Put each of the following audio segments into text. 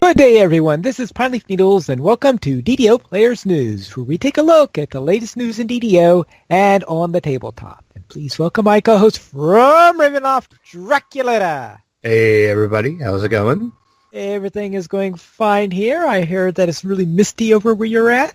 Good day, everyone. This is Pine Leaf Needles, and welcome to DDO Players News, where we take a look at the latest news in DDO and on the tabletop. And please welcome my co-host from Ravenloft, Dracula. Hey, everybody. How's it going? Everything is going fine here. I heard that it's really misty over where you're at.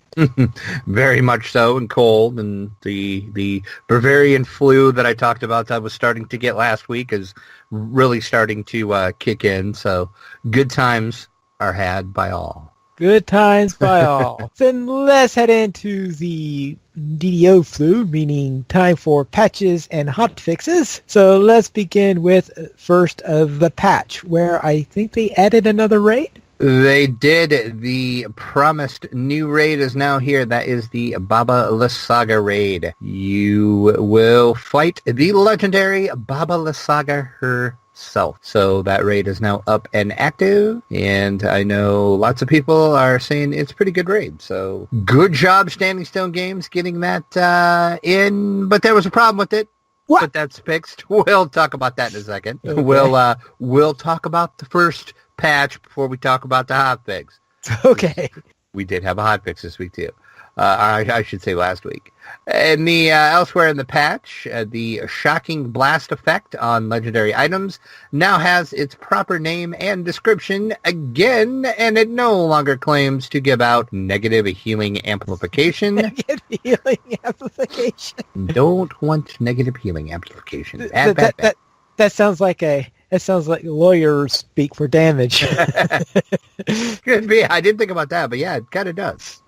Very much so, and cold, and the Bavarian flu that I talked about that I was starting to get last week is really starting to kick in, so good times are had by all. Good times by all. Then let's head into the DDO flu, meaning time for patches and hotfixes. So let's begin with first of the patch, where I think they added another raid. They did. The promised new raid is now here. That is the Baba Lysaga raid. You will fight the legendary Baba Lysaga herself. So that raid is now up and active, and I know lots of people are saying it's a pretty good raid. So good job, Standing Stone Games, getting that in. But there was a problem with it. What? But that's fixed. We'll talk about that in a second. Okay. We'll talk about the first patch before we talk about the hotfix. Okay. We did have a hotfix this week too. I should say last week. And the elsewhere in the patch, the shocking blast effect on legendary items now has its proper name and description again, and it no longer claims to give out negative healing amplification. Negative healing amplification. Don't want negative healing amplification. Bad. That sounds like lawyers speak for damage. Could be. I didn't think about that, but yeah, it kind of does.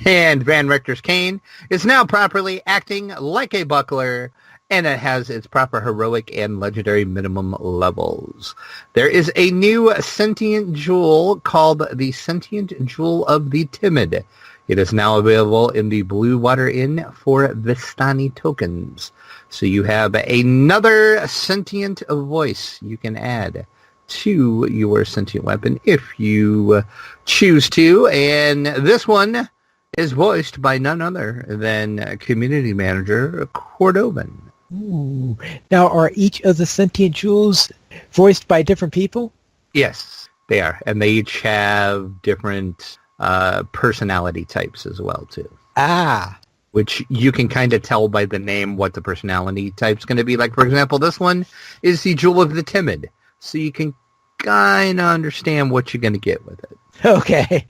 And Van Richter's cane is now properly acting like a buckler, and it has its proper heroic and legendary minimum levels. There is a new sentient jewel called the Sentient Jewel of the Timid. It is now available in the Blue Water Inn for Vistani tokens. So you have another sentient voice you can add to your sentient weapon if you choose to. And this one is voiced by none other than community manager Cordovan. Ooh. Now, are each of the sentient jewels voiced by different people? Yes, they are. And they each have different personality types as well, too. Ah. Which you can kind of tell by the name what the personality type's going to be. Like, for example, this one is the Jewel of the Timid. So you can kind of understand what you're going to get with it. Okay.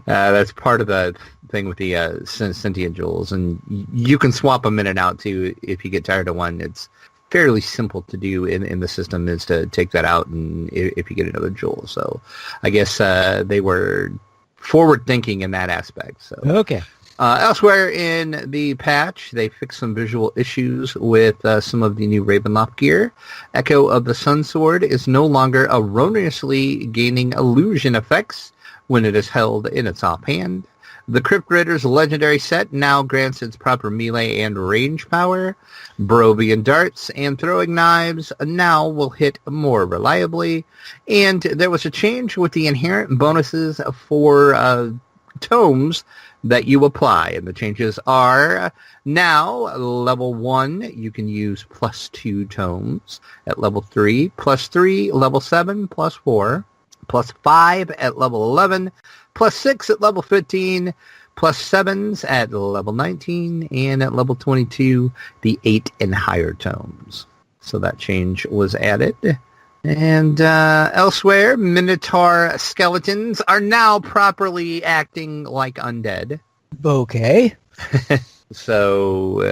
That's part of the thing with the sentient jewels. And you can swap them in and out, too, if you get tired of one. It's fairly simple to do in the system is to take that out and if you get another jewel. So I guess they were forward-thinking in that aspect. So okay. Elsewhere in the patch, they fixed some visual issues with some of the new Ravenloft gear. Echo of the Sun Sword is no longer erroneously gaining illusion effects when it is held in its offhand. The Crypt Ridder's legendary set now grants its proper melee and range power. Barovian darts and throwing knives now will hit more reliably. And there was a change with the inherent bonuses for tomes that you apply. And the changes are now level 1, you can use +2 tomes. At level 3, +3, level 7, +4, +5 at level 11, +6 at level 15, +7s at level 19, and at level 22, the 8 and higher tomes. So that change was added. And elsewhere, Minotaur skeletons are now properly acting like undead. Okay. So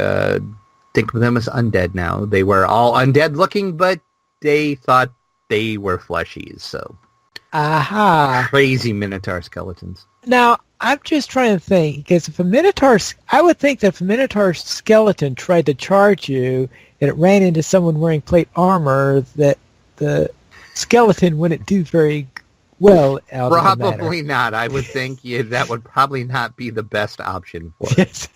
think of them as undead now. They were all undead looking, but they thought they were fleshies. So aha. Crazy Minotaur skeletons. Now, I'm just trying to think, because if a Minotaur, I would think that if a Minotaur skeleton tried to charge you and it ran into someone wearing plate armor, that the skeleton wouldn't do very well out of the matter. Probably not. I would think that would probably not be the best option for it.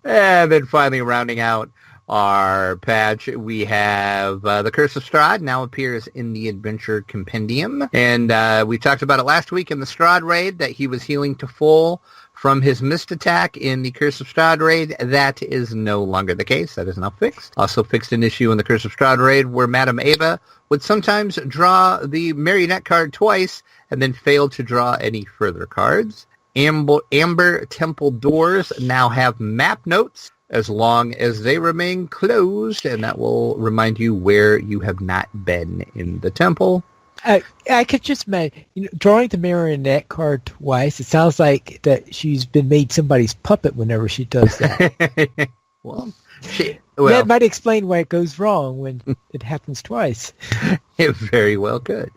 And then finally rounding out our patch, we have the Curse of Strahd now appears in the Adventure Compendium. And we talked about it last week in the Strahd raid, that he was healing to full from his mist attack in the Curse of Strahd raid. That is no longer the case. That is now fixed. Also fixed an issue in the Curse of Strahd raid where Madame Ava would sometimes draw the marionette card twice and then failed to draw any further cards. Amber Temple doors now have map notes as long as they remain closed, and that will remind you where you have not been in the temple. I could just imagine, drawing the marionette card twice. It sounds like that she's been made somebody's puppet whenever she does that. Well, that might explain why it goes wrong when it happens twice. It very well could.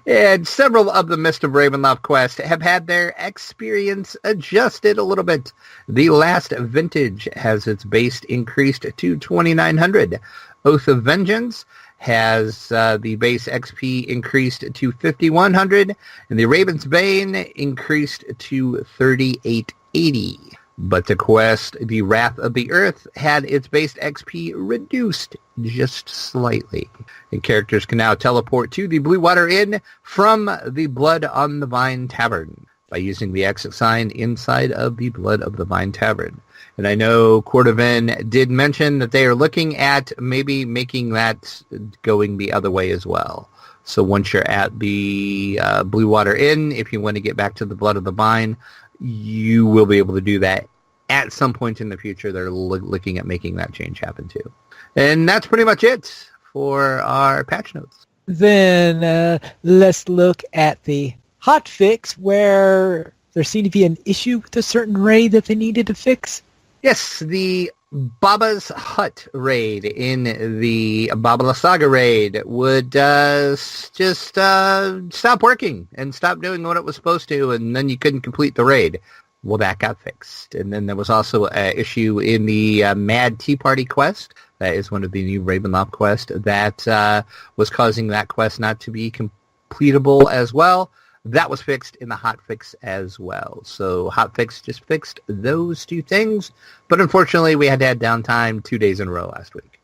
And several of the Mist of Ravenloft quests have had their experience adjusted a little bit. The last vintage has its base increased to 2,900. Oath of Vengeance has the base XP increased to 5,100, and the Raven's Bane increased to 3,880. But the quest, the Wrath of the Earth, had its base XP reduced just slightly. And characters can now teleport to the Blue Water Inn from the Blood on the Vine Tavern by using the exit sign inside of the Blood of the Vine Tavern. And I know Cordovan did mention that they are looking at maybe making that going the other way as well. So once you're at the Blue Water Inn, if you want to get back to the Blood of the Vine, you will be able to do that at some point in the future. They're looking at making that change happen too. And that's pretty much it for our patch notes. Then let's look at the hotfix, where there seemed to be an issue with a certain raid that they needed to fix. Yes, the Baba's Hut raid in the Baba Saga raid would just stop working and stop doing what it was supposed to, and then you couldn't complete the raid. Well, that got fixed. And then there was also an issue in the Mad Tea Party quest. That is one of the new Ravenloft quests that was causing that quest not to be completable as well. That was fixed in the hotfix as well. So hotfix just fixed those two things. But unfortunately, we had to have downtime 2 days in a row last week.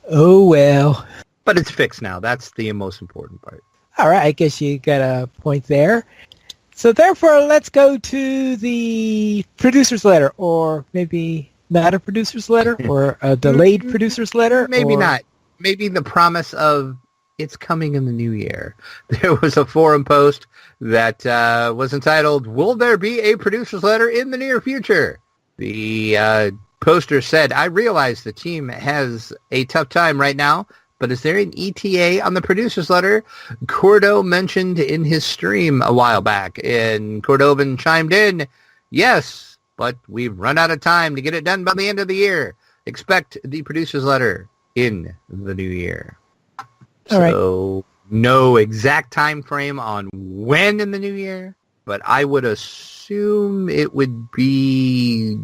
Oh, well. But it's fixed now. That's the most important part. All right. I guess you got a point there. So therefore, let's go to the producer's letter, or maybe not a producer's letter, or a delayed producer's letter. Maybe not. Maybe the promise of it's coming in the new year. There was a forum post that was entitled, "Will there be a producer's letter in the near future?" The poster said, "I realize the team has a tough time right now, but is there an ETA on the producer's letter?" Cordo mentioned in his stream a while back, and Cordovan chimed in, "Yes, but we've run out of time to get it done by the end of the year. Expect the producer's letter in the new year." All right. So no exact time frame on when in the new year, but I would assume it would be,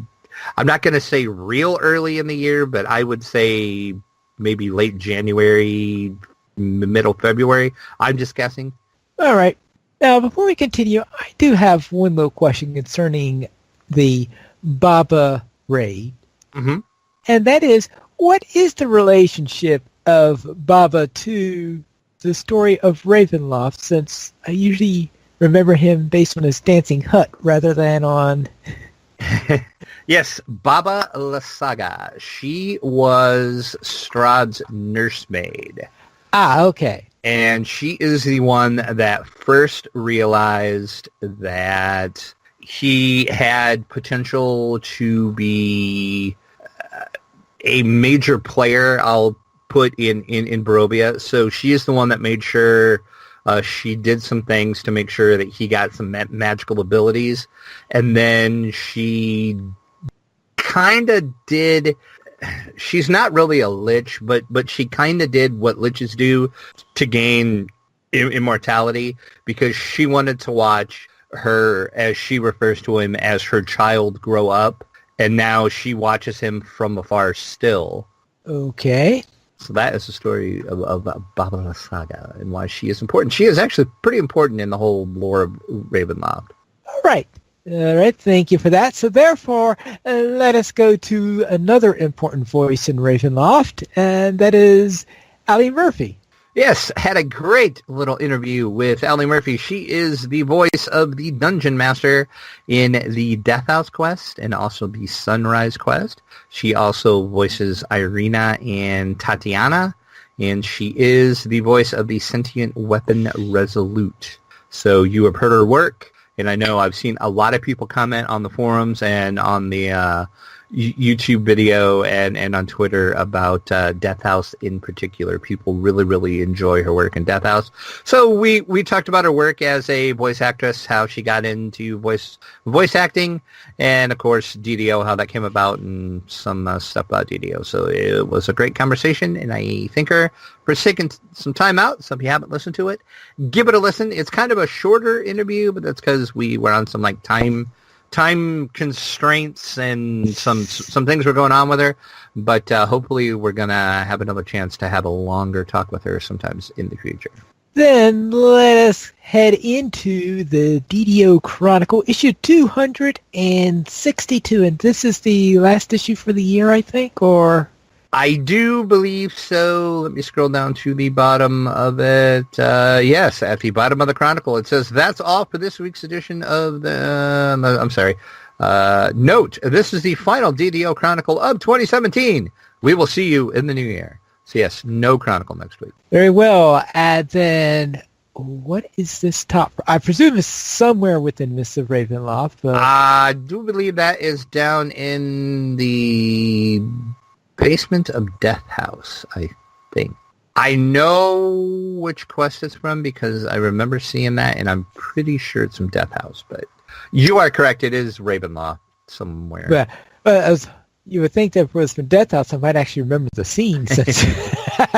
I'm not going to say real early in the year, but I would say maybe late January, middle February. I'm just guessing. All right. Now, before we continue, I do have one little question concerning the Baba raid. Mm-hmm. And that is, what is the relationship of Baba to the story of Ravenloft, since I usually remember him based on his dancing hut rather than on... Yes, Baba Lysaga. She was Strahd's nursemaid. Ah, okay. And she is the one that first realized that he had potential to be a major player, I'll put in Barovia. So she is the one that made sure she did some things to make sure that he got some magical abilities. And then she kind of did, she's not really a lich, but she kind of did what liches do to gain immortality, because she wanted to watch her, as she refers to him, as her child grow up. And now she watches him from afar still. Okay. So that is the story of Baba Saga and why she is important. She is actually pretty important in the whole lore of Ravenloft. All right. All right. Thank you for that. So therefore, let us go to another important voice in Ravenloft, and that is Allie Murphy. Yes, had a great little interview with Allie Murphy. She is the voice of the Dungeon Master in the Death House quest and also the Sunrise quest. She also voices Irina and Tatiana and she is the voice of the sentient weapon Resolute. So you have heard her work, and I know I've seen a lot of people comment on the forums and on the YouTube video and on Twitter about Death House in particular. People really, really enjoy her work in Death House. So we talked about her work as a voice actress, how she got into voice acting, and of course DDO, how that came about, and some stuff about DDO. So it was a great conversation, and I thank her for taking some time out. So if you haven't listened to it, give it a listen. It's kind of a shorter interview, but that's because we were on some like time constraints and some things were going on with her, but hopefully we're gonna have another chance to have a longer talk with her sometimes in the future. Then let us head into the DDO Chronicle, issue 262, and this is the last issue for the year, I think, or... I do believe so. Let me scroll down to the bottom of it. Yes, at the bottom of the Chronicle, it says, that's all for this week's edition of the... I'm sorry. Note, this is the final DDO Chronicle of 2017. We will see you in the new year. So yes, no Chronicle next week. Very well. And then, what is this top? I presume it's somewhere within Mists of Ravenloft. But... I do believe that is down in the... basement of Death House, I think. I know which quest it's from because I remember seeing that, and I'm pretty sure it's from Death House. But you are correct; it is Ravenloft somewhere. But you would think that if it was from Death House, I might actually remember the scene since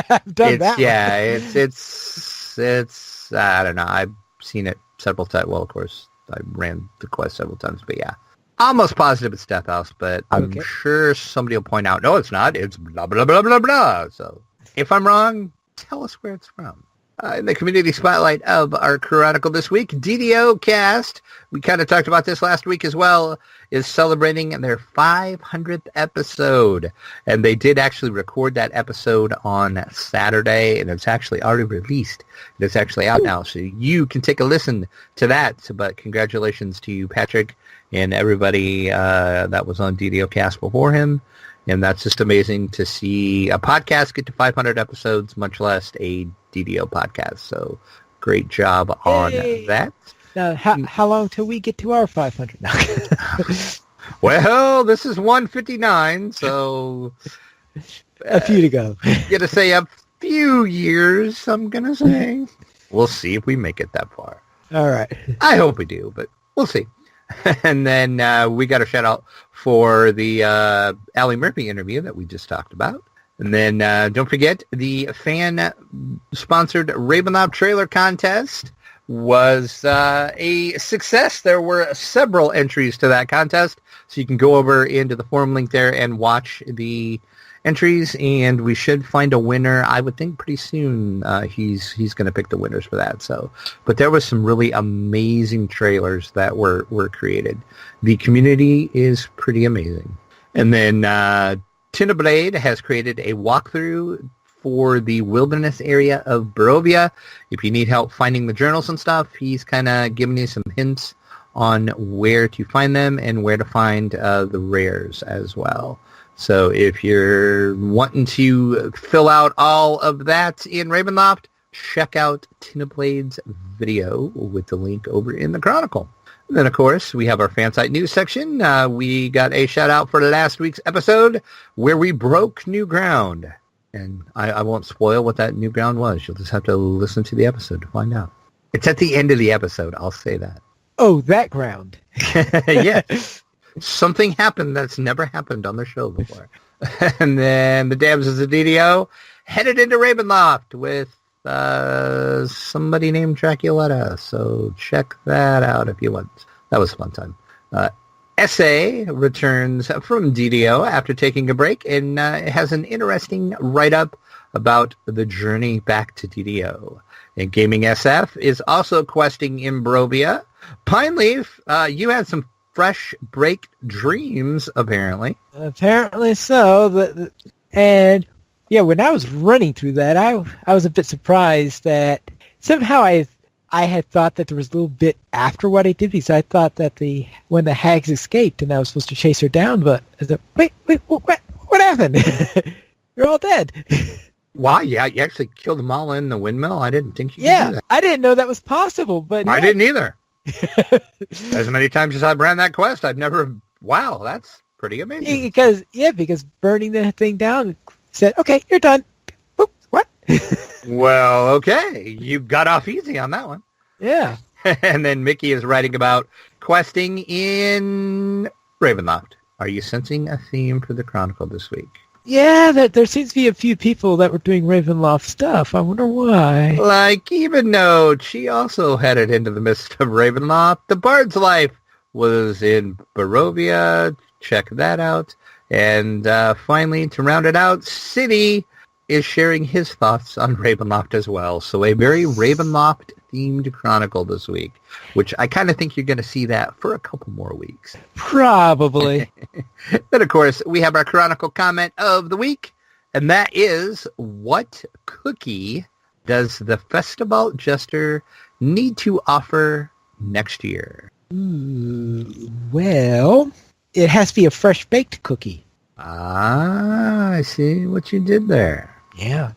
I've done that. Yeah, it's. I don't know. I've seen it several times. Well, of course, I ran the quest several times, but yeah. Almost positive it's Death House, but I'm sure somebody will point out, no, it's not. It's blah, blah, blah, blah, blah. So if I'm wrong, tell us where it's from. In the community spotlight of our Chronicle this week, DDO Cast, we kind of talked about this last week as well, is celebrating their 500th episode. And they did actually record that episode on Saturday, and it's actually already released. It's actually out now, so you can take a listen to that. But congratulations to you, Patrick, and everybody that was on DDO Cast before him. And that's just amazing to see a podcast get to 500 episodes, much less a DDO podcast. So great job on that. Now, how long till we get to our 500 now? Well, this is 159, so... a few to go. Gonna say a few years, I'm gonna say. We'll see if we make it that far. All right. I hope we do, but we'll see. And then we got a shout out for the Allie Murphy interview that we just talked about. And then don't forget the fan-sponsored Ravenloft trailer contest was a success. There were several entries to that contest, so you can go over into the forum link there and watch the entries, and we should find a winner. I would think pretty soon he's going to pick the winners for that. So, but there was some really amazing trailers that were created. The community is pretty amazing. And then Tina Blade has created a walkthrough for the wilderness area of Barovia. If you need help finding the journals and stuff, he's kind of giving you some hints on where to find them and where to find the rares as well. So if you're wanting to fill out all of that in Ravenloft, check out Tina Blade's video with the link over in the Chronicle. And then, of course, we have our Fansite News section. We got a shout-out for last week's episode where we broke new ground. And I won't spoil what that new ground was. You'll just have to listen to the episode to find out. It's at the end of the episode, I'll say that. Oh, that ground. Yeah. Something happened that's never happened on the show before. And then the Dabs is a DDO headed into Ravenloft with somebody named Draculetta. So check that out if you want. That was a fun time. SA returns from DDO after taking a break and has an interesting write-up about the journey back to DDO. And Gaming SF is also questing in Barovia. Pineleaf, you had some fresh break dreams, apparently. Apparently so. And yeah, when I was running through that, I was a bit surprised that somehow I had thought that there was a little bit after what I did, because I thought that when the hags escaped and I was supposed to chase her down, but I said, wait, what happened? You're all dead. Wow, yeah, you actually killed them all in the windmill? I didn't think you could do Yeah, that. I didn't know that was possible, but I didn't either. As many times as I've ran that quest, I've never... Wow, that's pretty amazing. because burning the thing down said, okay, you're done. Boop, what? Well, okay. You got off easy on that one. Yeah. And then Mickey is writing about questing in Ravenloft. Are you sensing a theme for the Chronicle this week? Yeah, there seems to be a few people that were doing Ravenloft stuff. I wonder why. Like, even though she also headed into the midst of Ravenloft, the Bard's life was in Barovia. Check that out. And finally, to round it out, City is sharing his thoughts on Ravenloft as well. So a very Ravenloft-themed Chronicle this week, which I kind of think you're going to see that for a couple more weeks. Probably. Then, of course, we have our Chronicle comment of the week, and that is, what cookie does the Festival Jester need to offer next year? Well, it has to be a fresh-baked cookie. Ah, I see what you did there. Yeah.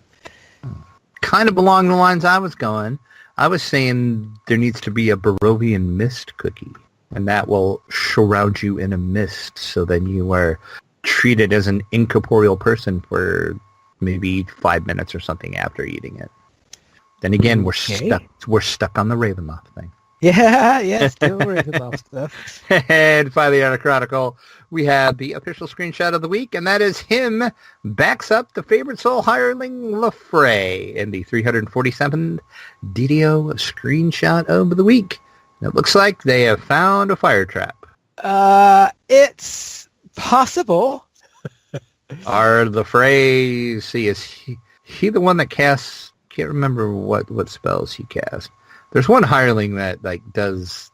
Kind of along the lines I was going. I was saying there needs to be a Barovian mist cookie, and that will shroud you in a mist, so then you are treated as an incorporeal person for maybe 5 minutes or something after eating it. Then again, we're stuck on the Ravenloft thing. Yeah, still Ravenloft stuff. And finally on a Chronicle, we have the official screenshot of the week, and that is him backs up the favorite soul hireling Lefray in the 347th DDO screenshot of the week. It looks like they have found a fire trap. It's possible. Are Lefray, is he the one that casts, can't remember what spells he casts. There's one hireling that does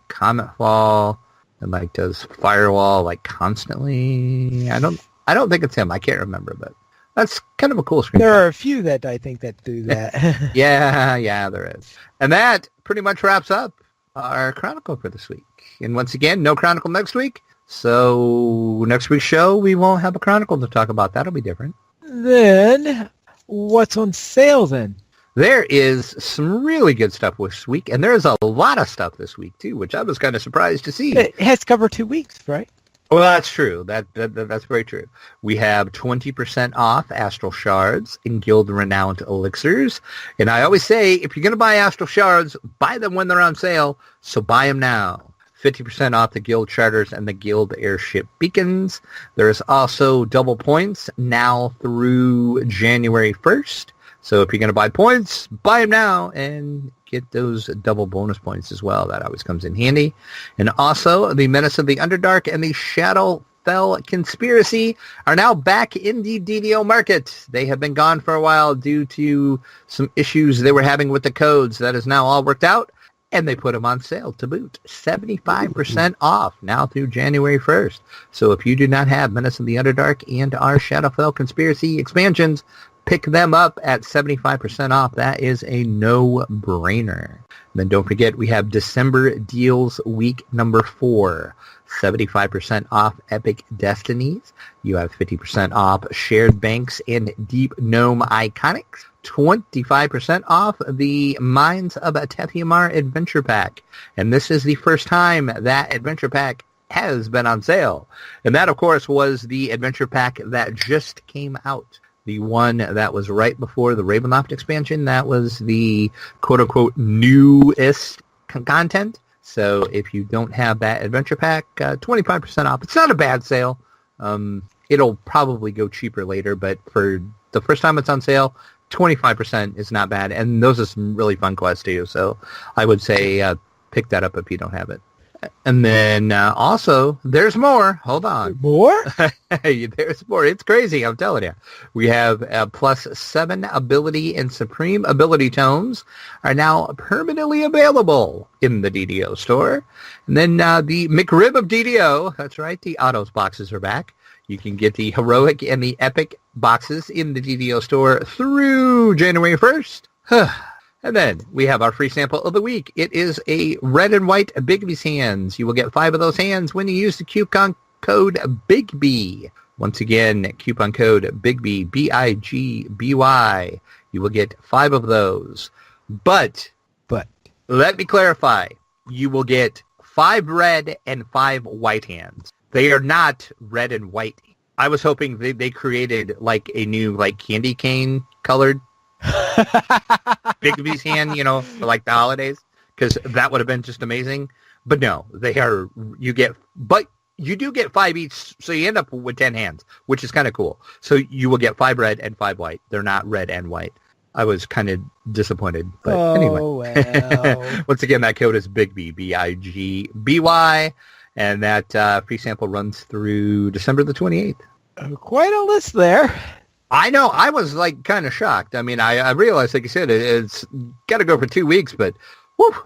Comet Fall and does Firewall constantly. I don't think it's him. I can't remember, but that's kind of a cool screen. There are a few that I think that do that. yeah, there is. And that pretty much wraps up our Chronicle for this week. And once again, no Chronicle next week. So next week's show, we won't have a Chronicle to talk about. That'll be different. Then what's on sale then? There is some really good stuff this week, and there's a lot of stuff this week, too, which I was kind of surprised to see. It has to cover 2 weeks, right? Well, that's true. That's very true. We have 20% off Astral Shards and Guild Renowned Elixirs. And I always say, if you're going to buy Astral Shards, buy them when they're on sale, so buy them now. 50% off the Guild Charters and the Guild Airship Beacons. There's also double points now through January 1st. So if you're going to buy points, buy them now and get those double bonus points as well. That always comes in handy. And also, the Menace of the Underdark and the Shadowfell Conspiracy are now back in the DDO market. They have been gone for a while due to some issues they were having with the codes. That is now all worked out. And they put them on sale to boot. 75% off now through January 1st. So if you do not have Menace of the Underdark and our Shadowfell Conspiracy expansions, pick them up at 75% off. That is a no-brainer. And then don't forget, we have December Deals Week number 4. 75% off Epic Destinies. You have 50% off Shared Banks and Deep Gnome Iconics. 25% off the Mines of Tethymar Adventure Pack. And this is the first time that Adventure Pack has been on sale. And that, of course, was the Adventure Pack that just came out. The one that was right before the Ravenloft expansion. That was the quote-unquote newest content. So if you don't have that adventure pack, 25% off. It's not a bad sale. It'll probably go cheaper later, but for the first time it's on sale, 25% is not bad. And those are some really fun quests too. So I would say pick that up if you don't have it. And then also, there's more. Hold on. More? There's more. It's crazy, I'm telling you. We have plus 7 ability and supreme ability tomes are now permanently available in the DDO store. And then the McRib of DDO, that's right, the Autos boxes are back. You can get the heroic and the epic boxes in the DDO store through January 1st. And then we have our free sample of the week. It is a red and white Bigby's hands. You will get 5 of those hands when you use the coupon code BIGB. Once again, coupon code BIGBY, BIGBY. You will get 5 of those. But let me clarify. You will get 5 red and 5 white hands. They are not red and white. I was hoping they created like a new like candy cane colored Bigby's hand, for like the holidays, because that would have been just amazing. But no, but you do get 5 each, so you end up with 10 hands, which is kind of cool. So you will get 5 red and 5 white. They're not red and white. I was kind of disappointed, but anyway. Well. Once again, that code is BIGBY, BIGBY, and that free sample runs through December the 28th. Quite a list there. I know. I was like kind of shocked. I mean, I realized, like you said, it's got to go for 2 weeks, but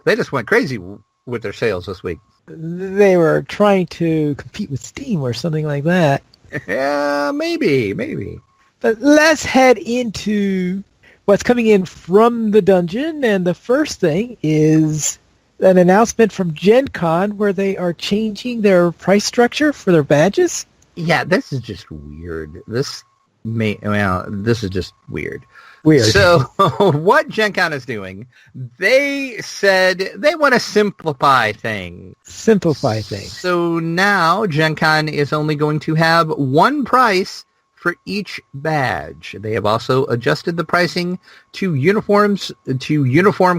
they just went crazy with their sales this week. They were trying to compete with Steam or something like that. Yeah, maybe. But let's head into what's coming in from the dungeon, and the first thing is an announcement from Gen Con where they are changing their price structure for their badges. Yeah, this is just weird. This is just weird. So what Gen Con is doing, they said they want to simplify things. So now Gen Con is only going to have one price for each badge. They have also adjusted the pricing to uniform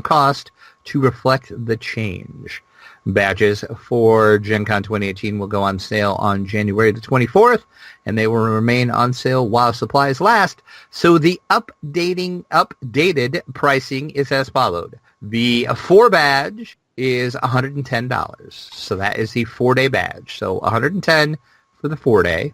cost to reflect the change. Badges for Gen Con 2018 will go on sale on January the 24th, and they will remain on sale while supplies last. So the updated pricing is as followed. The 4 badge is $110. So that is the 4-day badge. So $110 for the 4-day.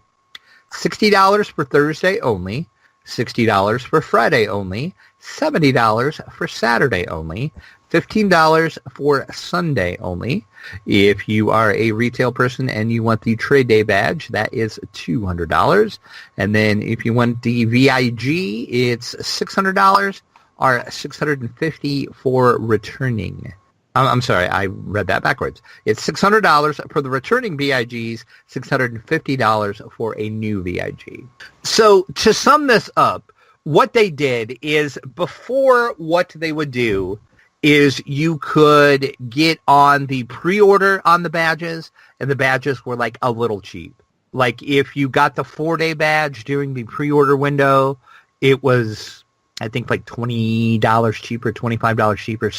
$60 for Thursday only, $60 for Friday only, $70 for Saturday only, $15 for Sunday only. If you are a retail person and you want the trade day badge, that is $200. And then if you want the VIG, it's $600 or $650 for returning. I'm sorry, I read that backwards. It's $600 for the returning VIGs, $650 for a new VIG. So to sum this up, what they did is before what they would do is you could get on the pre-order on the badges, and the badges were like a little cheap. Like if you got the 4-day badge during the pre-order window, it was, I think, like $20 cheaper, $25 cheaper,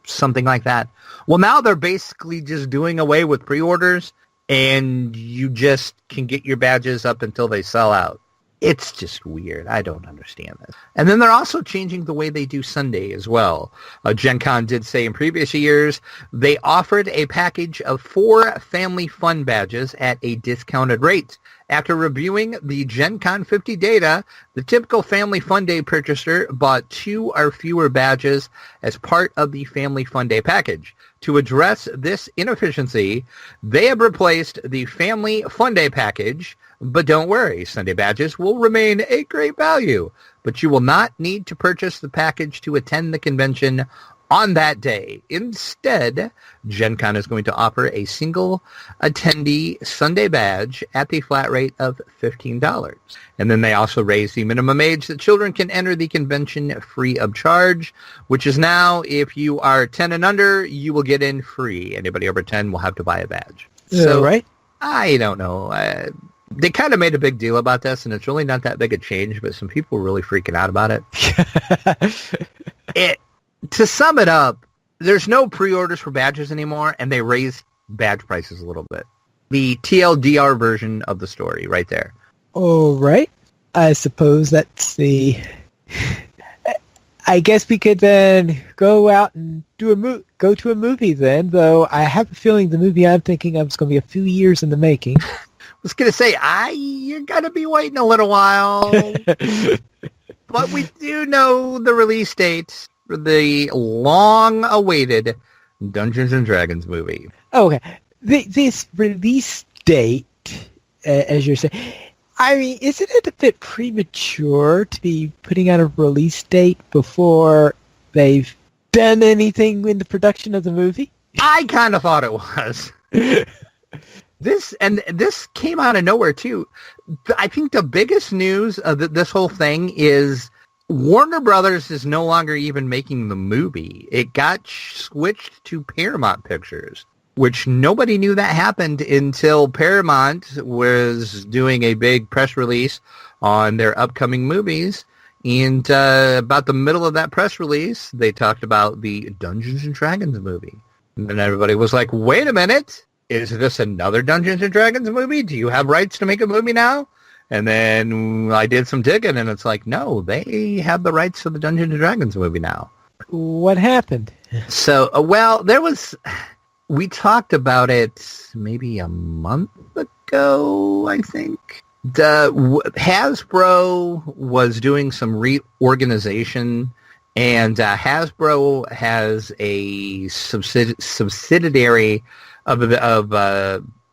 something like that. Well, now they're basically just doing away with pre-orders, and you just can get your badges up until they sell out. It's just weird. I don't understand this. And then they're also changing the way they do Sunday as well. Gen Con did say in previous years they offered a package of 4 family fun badges at a discounted rate. After reviewing the Gen Con 50 data, the typical Family Fun Day purchaser bought 2 or fewer badges as part of the Family Fun Day package. To address this inefficiency, they have replaced the Family Fun Day package, but don't worry, Sunday badges will remain a great value, but you will not need to purchase the package to attend the convention on that day. Instead, Gen Con is going to offer a single attendee Sunday badge at the flat rate of $15. And then they also raised the minimum age that children can enter the convention free of charge, which is now, if you are 10 and under, you will get in free. Anybody over 10 will have to buy a badge. So, right? I don't know. They kind of made a big deal about this, and it's really not that big a change, but some people were really freaking out about it. To sum it up, there's no pre-orders for badges anymore, and they raised badge prices a little bit. The TLDR version of the story right there. All right. I suppose that's the... I guess we could then go out and go to a movie then, though I have a feeling the movie I'm thinking of is going to be a few years in the making. I was going to say, you're going to be waiting a little while. But we do know the release date for the long-awaited Dungeons & Dragons movie. Okay. This release date, as you're saying, I mean, isn't it a bit premature to be putting out a release date before they've done anything in the production of the movie? I kind of thought it was. This came out of nowhere too. I think the biggest news of this whole thing is Warner Brothers is no longer even making the movie. It got switched to Paramount Pictures, which nobody knew that happened until Paramount was doing a big press release on their upcoming movies. And about the middle of that press release, they talked about the Dungeons and Dragons movie. And then everybody was like, wait a minute. Is this another Dungeons and Dragons movie? Do you have rights to make a movie now? And then I did some digging, and it's like, no, they have the rights to the Dungeons and Dragons movie now. What happened? So, we talked about it maybe a month ago, I think. Hasbro was doing some reorganization, and Hasbro has a subsidiary of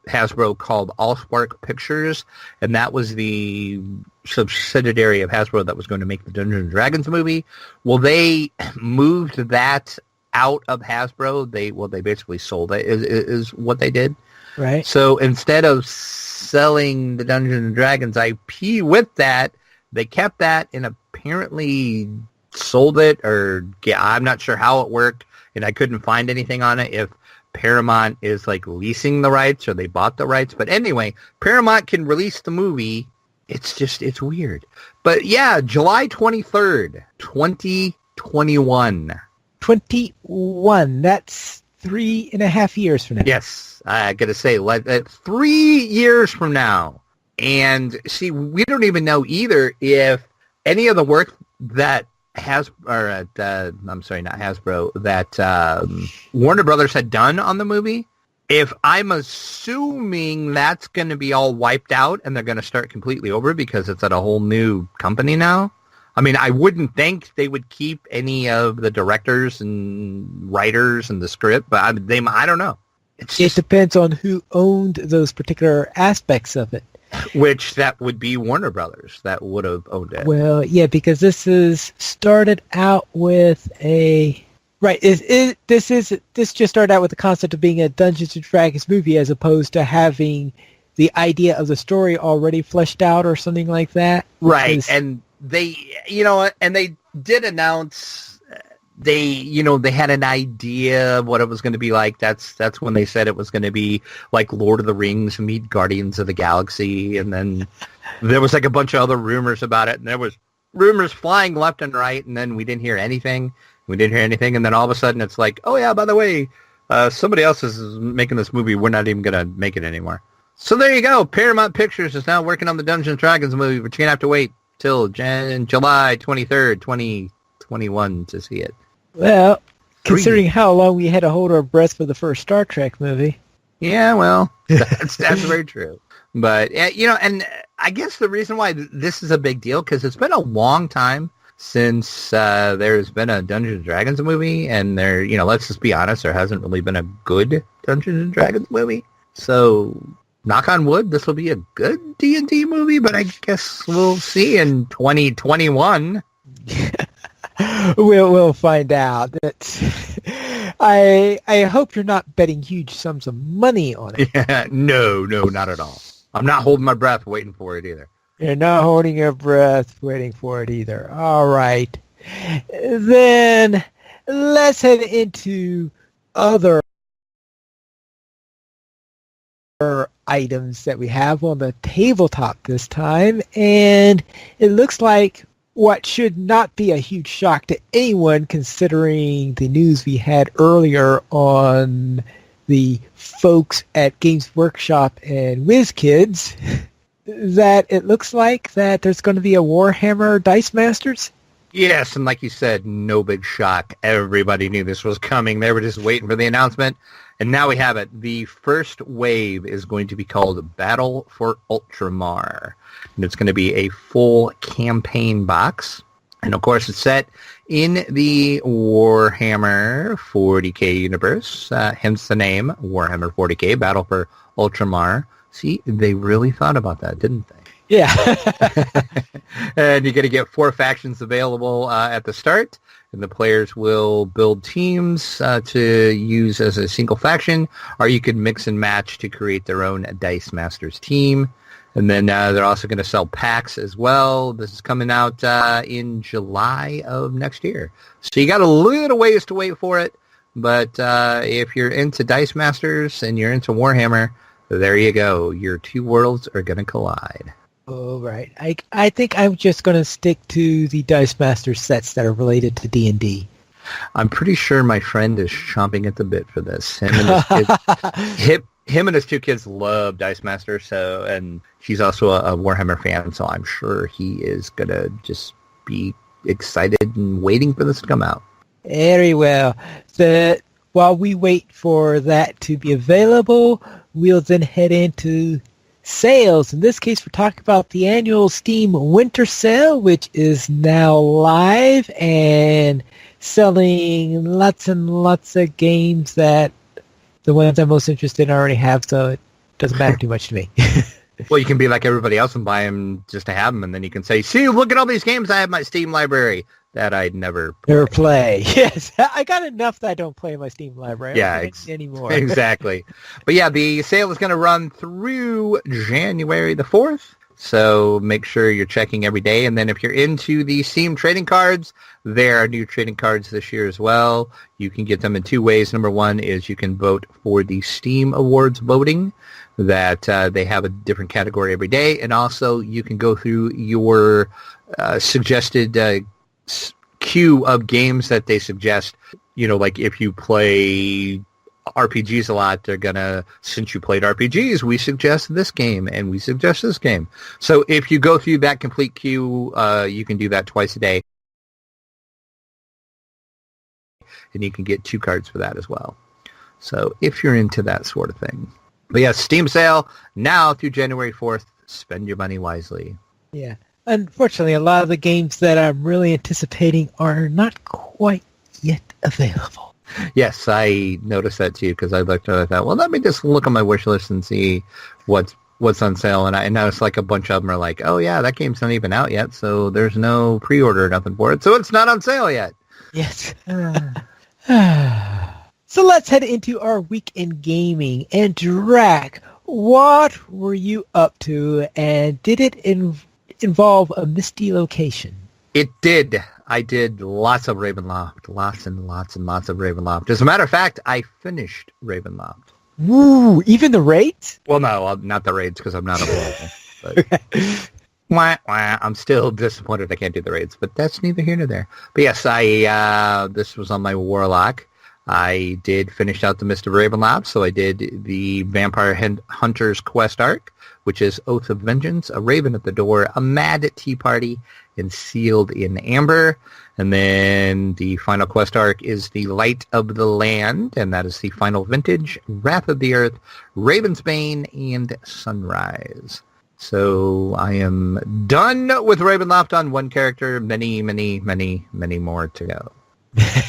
Hasbro called Allspark Pictures, and that was the subsidiary of Hasbro that was going to make the Dungeons and Dragons movie. Well, they moved that out of Hasbro. They basically sold it, is what they did. Right. So instead of selling the Dungeons and Dragons IP with that, they kept that and apparently sold it, or I'm not sure how it worked, and I couldn't find anything on it if Paramount is like leasing the rights or they bought the rights. But anyway, Paramount can release the movie. It's weird. But yeah, July 23rd, 2021. 21. That's 3.5 years from now. Yes, I got to say, 3 years from now. And see, we don't even know either if any of the work that Warner Brothers had done on the movie, if I'm assuming that's going to be all wiped out and they're going to start completely over because it's at a whole new company now. I mean, I wouldn't think they would keep any of the directors and writers and the script, but I don't know. It depends on who owned those particular aspects of it. Which that would be Warner Brothers that would have owned it. Well, yeah, because this is started out with a right. This just started out with the concept of being a Dungeons and Dragons movie, as opposed to having the idea of the story already fleshed out or something like that. Right, and they did announce. They had an idea of what it was going to be like. That's when they said it was going to be like Lord of the Rings meet Guardians of the Galaxy. And then there was like a bunch of other rumors about it. And there was rumors flying left and right. And then we didn't hear anything. And then all of a sudden it's like, oh yeah, by the way, somebody else is making this movie. We're not even going to make it anymore. So there you go. Paramount Pictures is now working on the Dungeons and Dragons movie, but you're going to have to wait till July 23rd, 2021 to see it. Well, considering how long we had to hold our breath for the first Star Trek movie. Yeah, well, that's very true. But, and I guess the reason why this is a big deal, because it's been a long time since there's been a Dungeons and Dragons movie, and let's just be honest, there hasn't really been a good Dungeons and Dragons movie. So, knock on wood, this will be a good D&D movie, but I guess we'll see in 2021. We'll find out. I hope you're not betting huge sums of money on it. Yeah, no, not at all. I'm not holding my breath waiting for it either. You're not holding your breath waiting for it either. All right. Then let's head into other items that we have on the tabletop this time. And it looks like what should not be a huge shock to anyone, considering the news we had earlier on the folks at Games Workshop and WizKids, that it looks like that there's going to be a Warhammer Dice Masters. Yes, and like you said, no big shock. Everybody knew this was coming. They were just waiting for the announcement. And now we have it. The first wave is going to be called Battle for Ultramar. And it's going to be a full campaign box. And of course, it's set in the Warhammer 40k universe. Hence the name, Warhammer 40k, Battle for Ultramar. See, they really thought about that, didn't they? Yeah. And you're going to get 4 factions available at the start, and the players will build teams to use as a single faction, or you could mix and match to create their own Dice Masters team. And then they're also going to sell packs as well. This is coming out in July of next year. So you got a little ways to wait for it, but if you're into Dice Masters and you're into Warhammer, there you go. Your two worlds are going to collide. Oh, right. I think I'm just going to stick to the Dice Master sets that are related to D&D. I'm pretty sure my friend is chomping at the bit for this. Him and his 2 kids love Dice Master, and he's also a Warhammer fan, so I'm sure he is going to just be excited and waiting for this to come out. Very well. While we wait for that to be available, we'll then head into sales. In this case, we're talking about the annual Steam Winter Sale, which is now live and selling lots and lots of games that the ones I'm most interested in already have, so it doesn't matter too much to me. Well, you can be like everybody else and buy them just to have them, and then you can say, see, look at all these games I have in my Steam library that I'd never play. Yes, I got enough that I don't play in my Steam library. Yeah, anymore. Exactly. But yeah, the sale is going to run through January the 4th, so make sure you're checking every day. And then if you're into the Steam trading cards, there are new trading cards this year as well. You can get them in 2 ways. Number one is you can vote for the Steam Awards voting, that they have a different category every day. And also you can go through your suggested queue of games that they suggest. You know, like if you play RPGs a lot, they're gonna, since you played RPGs, we suggest this game and we suggest this game. So if you go through that complete queue, you can do that twice a day, and you can get 2 cards for that as well. So if you're into that sort of thing. But yeah, Steam sale now through January 4th. Spend your money wisely. Yeah. Unfortunately, a lot of the games that I'm really anticipating are not quite yet available. Yes, I noticed that too, because I looked at it and thought, well, let me just look on my wish list and see what's on sale. And I noticed like a bunch of them are like, oh yeah, that game's not even out yet, so there's no pre-order or nothing for it, so it's not on sale yet. Yes. So let's head into our week in gaming. And Drac, what were you up to, and did it involve a misty location? It did. I did lots of Ravenloft. Lots and lots and lots of Ravenloft. As a matter of fact, I finished Ravenloft. Woo! Even the raids? Well, no, not the raids, because I'm not a but I'm still disappointed I can't do the raids, but that's neither here nor there. But yes, this was on my Warlock. I did finish out the Mist of Ravenloft, so I did the Vampire Hunter's Quest arc, which is Oath of Vengeance, a Raven at the Door, a Mad Tea Party, and Sealed in Amber. And then the final quest arc is the Light of the Land, and that is the final vintage, Wrath of the Earth, Ravensbane, and Sunrise. So I am done with Ravenloft on one character, many, many, many, many more to go.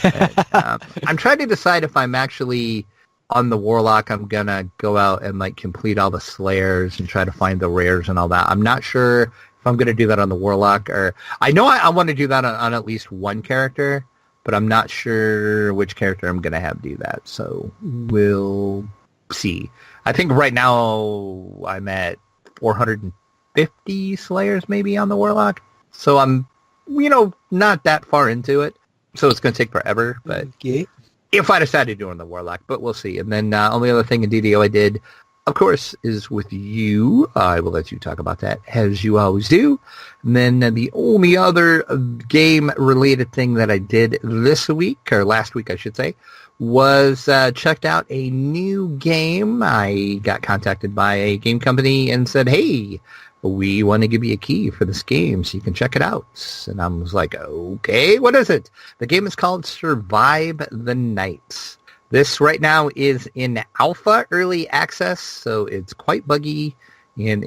And, I'm trying to decide if I'm actually on the Warlock. I'm gonna go out and like complete all the Slayers and try to find the rares and all that. I'm not sure if I'm gonna do that on the Warlock, or I know I want to do that on at least one character, but I'm not sure which character I'm gonna have do that. So we'll see. I think right now I'm at 450 Slayers maybe on the Warlock, so I'm not that far into it. So it's going to take forever, but okay. If I decide to do it on the Warlock, but we'll see. And then only other thing in DDO I did, of course, is with you. I will let you talk about that, as you always do. And then the only other game-related thing that I did this week, or last week I should say, was checked out a new game. I got contacted by a game company and said, hey, we want to give you a key for this game so you can check it out. And I was like, okay, what is it? The game is called Survive the Night. This right now is in alpha early access, so it's quite buggy, and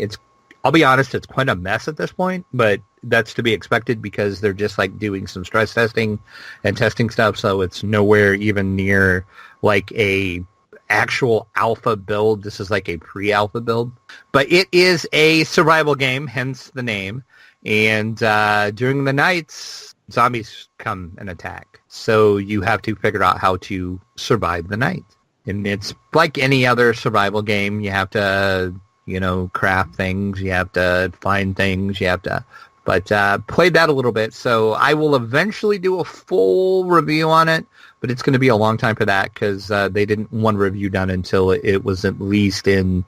I'll be honest, it's quite a mess at this point, but that's to be expected because they're just like doing some stress testing and testing stuff, so it's nowhere even near like a actual alpha build. This is like a pre-alpha build. But it is a survival game, hence the name. And during the nights, zombies come and attack. So you have to figure out how to survive the night. And it's like any other survival game. You have to, craft things. You have to find things. But played that a little bit. So I will eventually do a full review on it. But it's going to be a long time for that because they didn't want a review done until it was at least in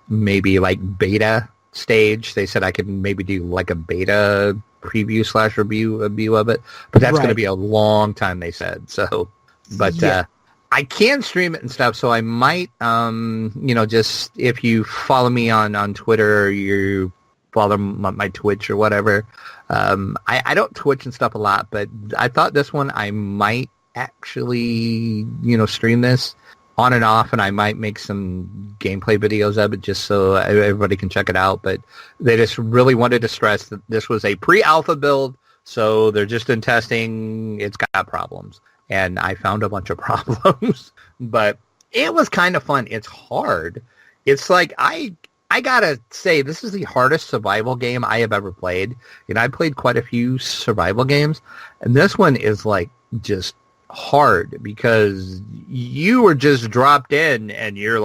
maybe like beta stage. They said I could maybe do like a beta preview / review of it. But that's going to be a long time, they said. So, but I can stream it and stuff. So I might, just if you follow me on Twitter or you follow my Twitch or whatever. I don't Twitch and stuff a lot, but I thought this one I might actually, stream this on and off, and I might make some gameplay videos of it just so everybody can check it out. But they just really wanted to stress that this was a pre-alpha build, so they're just in testing. It's got problems, and I found a bunch of problems, but it was kind of fun. It's hard. It's like I gotta say, this is the hardest survival game I have ever played. I played quite a few survival games, and this one is like just hard because you were just dropped in and you're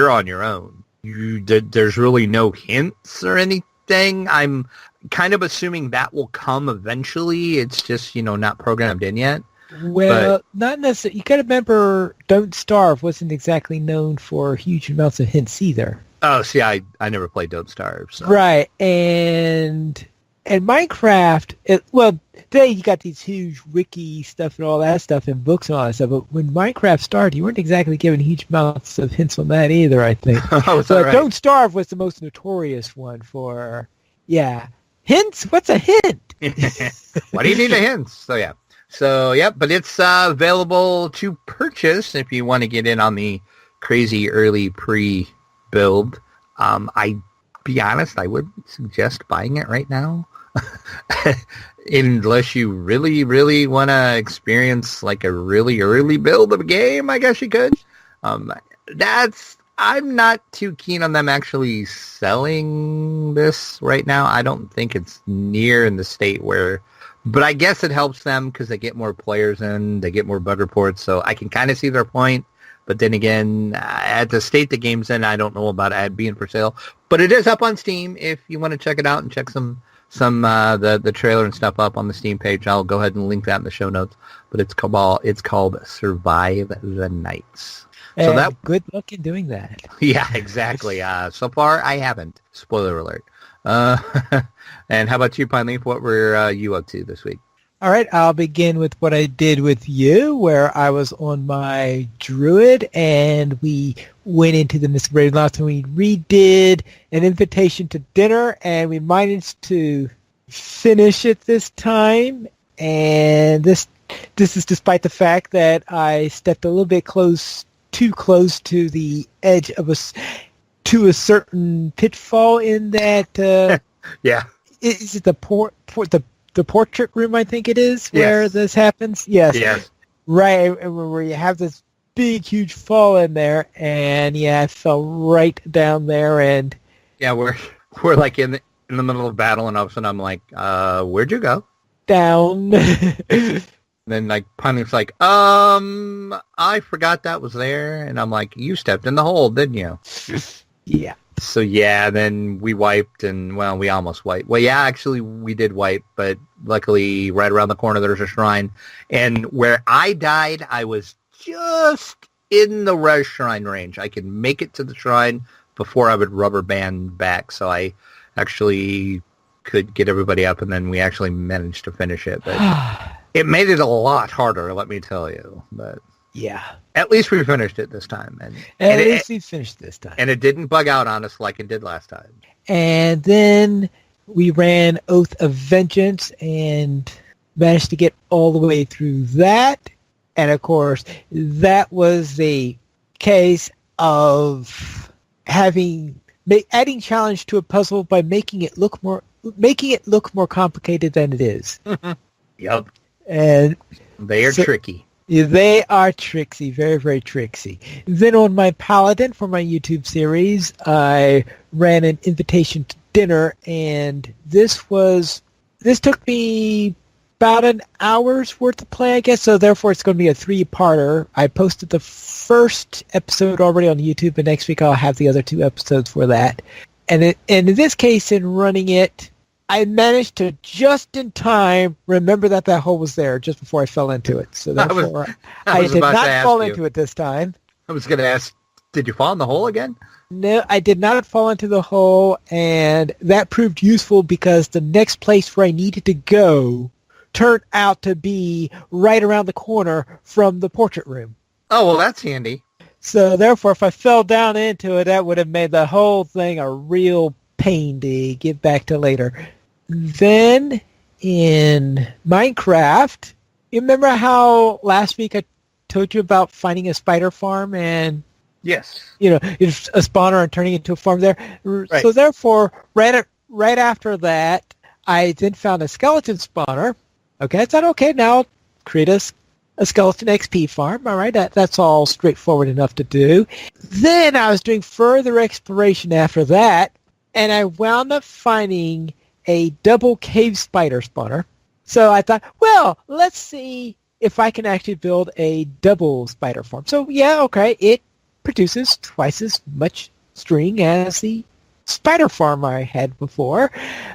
on your own. There's really no hints or anything. I'm kind of assuming that will come eventually. It's just, not programmed in yet. Well, not necessarily. You got to remember, Don't Starve wasn't exactly known for huge amounts of hints either. Oh, see, I never played Don't Starve. So. Right, and Minecraft, today you got these huge wiki stuff and all that stuff and books and all that stuff, but when Minecraft started, you weren't exactly given huge amounts of hints on that either, I think. So right? Don't Starve was the most notorious one for, hints? What's a hint? Why do you need a hint? But it's available to purchase if you want to get in on the crazy early pre-build. Be honest, I would suggest buying it right now. Unless you really, really want to experience like a really early build of a game, I guess you could. I'm not too keen on them actually selling this right now. I don't think it's near in the state where... But I guess it helps them because they get more players in, they get more bug reports, so I can kind of see their point. But then again, at the state the game's in, I don't know about it being for sale. But it is up on Steam if you want to check it out and check some the trailer and stuff up on the Steam page. I'll go ahead and link that in the show notes. But it's called Survive the Nights. So that good luck in doing that. Yeah, exactly. So far, I haven't. Spoiler alert. And how about you, Pine Leaf? What were you up to this week? All right, I'll begin with what I did with you, where I was on my druid, and we went into the Mr. Ravenloft, and we redid an invitation to dinner, and we managed to finish it this time. And this is despite the fact that I stepped a little bit too close to the edge of to a certain pitfall in that. Yeah. Is it the portrait room, I think it is, where this happens? Yes. Right, where you have this big, huge fall in there, and I fell right down there, and... Yeah, we're like in the middle of battle, and all of a sudden I'm like, where'd you go? Down. Then, like, Punny's like, I forgot that was there, and I'm like, you stepped in the hole, didn't you? Yeah. So, then we wiped, and, we almost wiped. Well, actually, we did wipe, but luckily, right around the corner, there's a shrine. And where I died, I was just in the res shrine range. I could make it to the shrine before I would rubber band back, so I actually could get everybody up, and then we actually managed to finish it. But it made it a lot harder, let me tell you. But... Yeah. At least we finished it this time. At least we finished this time. And it didn't bug out on us like it did last time. And then we ran Oath of Vengeance and managed to get all the way through that. And, of course, that was the case of adding challenge to a puzzle by making it look more complicated than it is. Yep. And they are tricky. Yeah, they are tricksy, very, very tricksy. Then on my Paladin for my YouTube series, I ran an invitation to dinner, and this took me about an hour's worth of play, I guess, so therefore it's going to be a three-parter. I posted the first episode already on YouTube, and next week I'll have the other two episodes for that. And in this case, in running it, I managed to just in time remember that hole was there just before I fell into it. So therefore, I did not fall into it this time. I was going to ask, did you fall in the hole again? No, I did not fall into the hole, and that proved useful because the next place where I needed to go turned out to be right around the corner from the portrait room. Oh, well, that's handy. So therefore, if I fell down into it, that would have made the whole thing a real pain to get back to later. Then in Minecraft, you remember how last week I told you about finding a spider farm and yes, it's a spawner and turning it into a farm there. Right. So therefore, right after that, I then found a skeleton spawner. Okay, I thought, okay, now create a skeleton XP farm. All right, that's all straightforward enough to do. Then I was doing further exploration after that, and I wound up finding a double cave spider spawner. So I thought, well, let's see if I can actually build a double spider farm. So yeah, okay, it produces twice as much string as the spider farm I had before,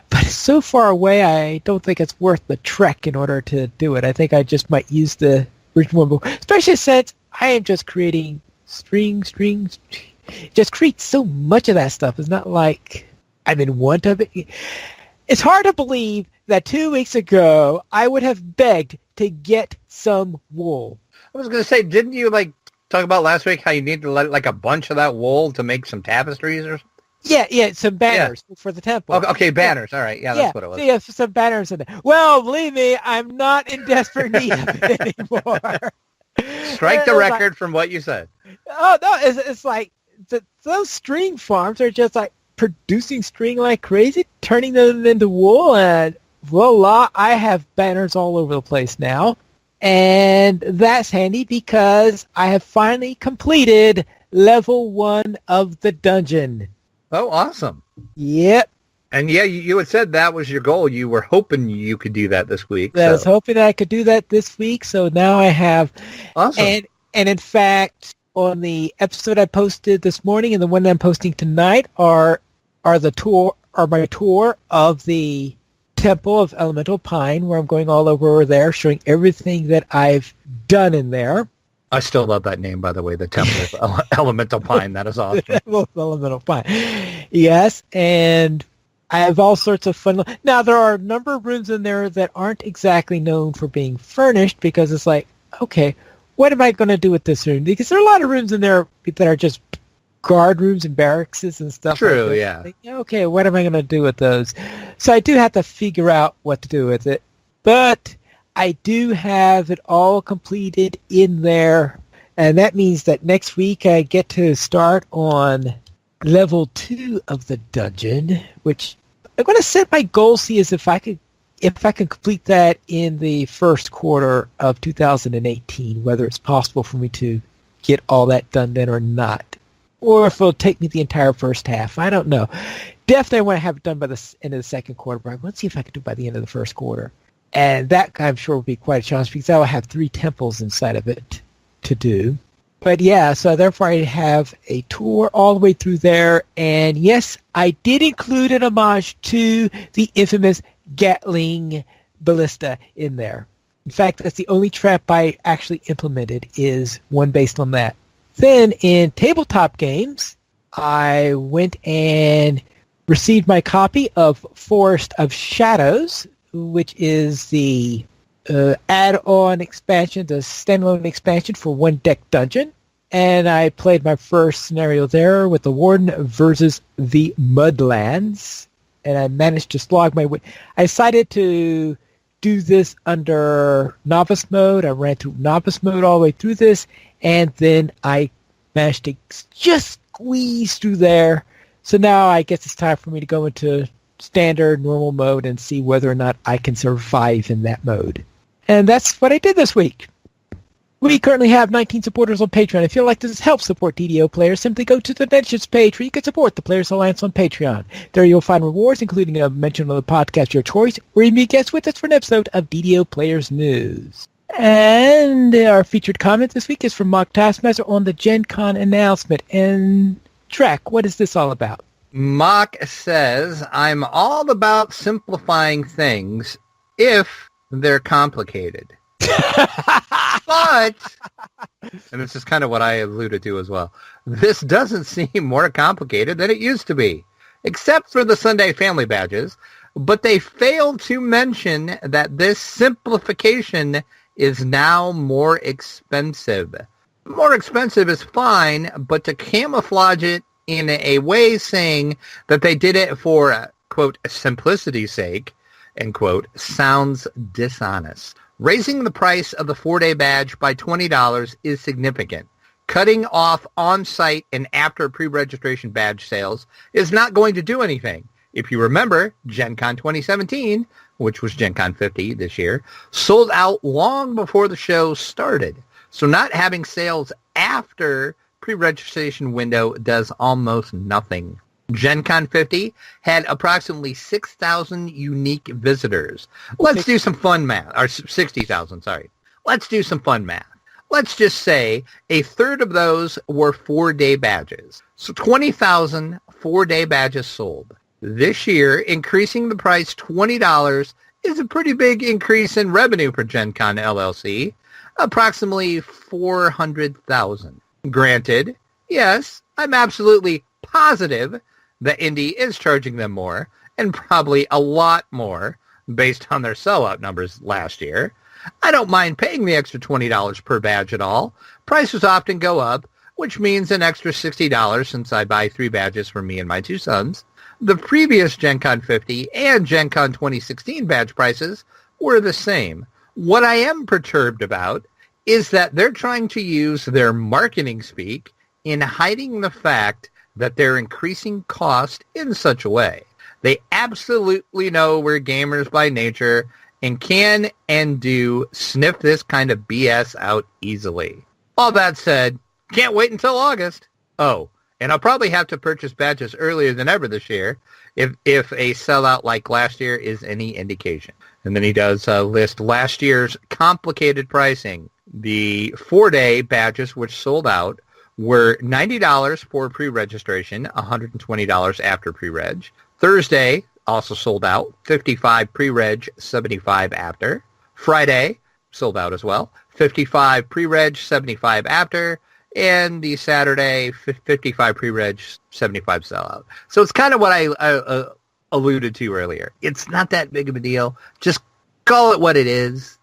but it's so far away I don't think it's worth the trek in order to do it. I think I just might use the original one, especially since I am just creating strings. Just create so much of that stuff. It's not like I'm in want of it. It's hard to believe that 2 weeks ago I would have begged to get some wool. I was going to say, didn't you talk about last week how you need to let a bunch of that wool to make some tapestries or something? Yeah, some banners for the temple. Okay, banners. All right, that's what it was. Yeah, some banners in there. Well, believe me, I'm not in desperate need of it anymore. Strike the record from what you said. Oh no, it's like those string farms are just like producing string like crazy, turning them into wool, and voila, I have banners all over the place now. And that's handy because I have finally completed level 1 of the dungeon. Oh, awesome. Yep. And yeah, you had said that was your goal. You were hoping you could do that this week. I was hoping I could do that this week, so now I have. Awesome. And in fact, on the episode I posted this morning and the one that I'm posting tonight are my tour of the Temple of Elemental Pine, where I'm going all over there, showing everything that I've done in there. I still love that name, by the way, the Temple of Elemental Pine. That is awesome. Temple of Elemental Pine. Yes, and I have all sorts of fun. Now, there are a number of rooms in there that aren't exactly known for being furnished because it's like, okay, what am I going to do with this room? Because there are a lot of rooms in there that are just guard rooms and barracks and stuff. True, like yeah. Like, okay, what am I going to do with those? So I do have to figure out what to do with it. But I do have it all completed in there, and that means that next week I get to start on level 2 of the dungeon, which I'm going to set my goal, see as if I can complete that in the first quarter of 2018, whether it's possible for me to get all that done then or not, or if it'll take me the entire first half. I don't know. Definitely want to have it done by the end of the second quarter, but let's see if I can do it by the end of the first quarter. And that, I'm sure, will be quite a challenge because I will have 3 temples inside of it to do. But yeah, so therefore I have a tour all the way through there. And yes, I did include an homage to the infamous Gatling ballista in there. In fact, that's the only trap I actually implemented is one based on that. Then in tabletop games, I went and received my copy of Forest of Shadows, which is the add-on expansion, the standalone expansion for one deck dungeon. And I played my first scenario there with the Warden versus the Mudlands. And I managed to slog my way. I decided to do this under novice mode. I ran through novice mode all the way through this. And then I managed to just squeeze through there. So now I guess it's time for me to go into standard normal mode and see whether or not I can survive in that mode. And that's what I did this week. We currently have 19 supporters on Patreon. If you'd like to help support DDO players, simply go to the Donations page where you can support the Players Alliance on Patreon. There you'll find rewards, including a mention on the podcast your choice, or you may guest with us for an episode of DDO Players News. And our featured comment this week is from Mock Taskmaster on the Gen Con announcement. And Trek, what is this all about? Mock says, I'm all about simplifying things if they're complicated. But, and this is kind of what I alluded to as well, this doesn't seem more complicated than it used to be, except for the Sunday family badges. But they failed to mention that this simplification is now more expensive. More expensive is fine, but to camouflage it in a way saying that they did it for, quote, simplicity's sake, end quote, sounds dishonest. Raising the price of the 4-day badge by $20 is significant. Cutting off on-site and after pre-registration badge sales is not going to do anything. If you remember, Gen Con 2017, which was Gen Con 50 this year, sold out long before the show started. So not having sales after pre-registration window does almost nothing. Gen Con 50 had approximately 6,000 unique visitors. Let's do some fun math. Or 60,000, sorry. Let's do some fun math. Let's just say a third of those were 4-day badges. So 20,000 4-day badges sold. This year, increasing the price $20 is a pretty big increase in revenue for Gen Con LLC, approximately $400,000. Granted, yes, I'm absolutely positive that Indy is charging them more, and probably a lot more, based on their sellout numbers last year. I don't mind paying the extra $20 per badge at all. Prices often go up, which means an extra $60 since I buy 3 badges for me and my 2 sons. The previous Gen Con 50 and Gen Con 2016 badge prices were the same. What I am perturbed about is that they're trying to use their marketing speak in hiding the fact that they're increasing cost in such a way. They absolutely know we're gamers by nature and can and do sniff this kind of BS out easily. All that said, can't wait until August. Oh, and I'll probably have to purchase badges earlier than ever this year if a sellout like last year is any indication. And then he does list last year's complicated pricing. The 4-day badges, which sold out, were $90 for pre-registration, $120 after pre-reg. Thursday also sold out, $55 pre-reg, $75 after. Friday sold out as well, $55 pre-reg, $75 after. And the Saturday, $55 pre-reg, $75 sellout. So it's kind of what I alluded to earlier. It's not that big of a deal. Just call it what it is.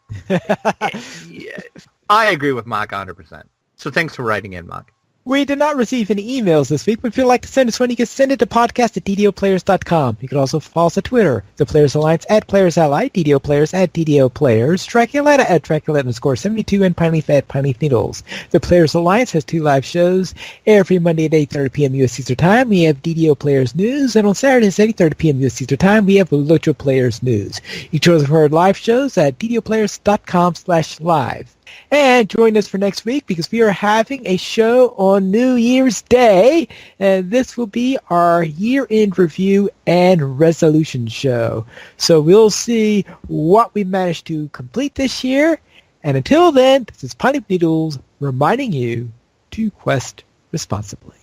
Yeah, I agree with Mock 100%. So thanks for writing in, Mock. We did not receive any emails this week, but if you'd like to send us one, you can send it to podcast@ddoplayers.com. You can also follow us on Twitter, the Players Alliance @PlayersAllied, DDO Players @DDO Players, Draculetta @Draculetta_72, and Pineleaf @Pineleaf Needles. The Players Alliance has 2 live shows every Monday at 8:30 p.m. U.S. Eastern Time. We have DDO Players News, and on Saturdays at 8:30 p.m. U.S. Eastern Time, we have Lucha Players News. You can choose our live shows at ddoplayers.com/live. And join us for next week because we are having a show on New Year's Day. And this will be our year-end review and resolution show. So we'll see what we managed to complete this year. And until then, this is Piney Needles reminding you to quest responsibly.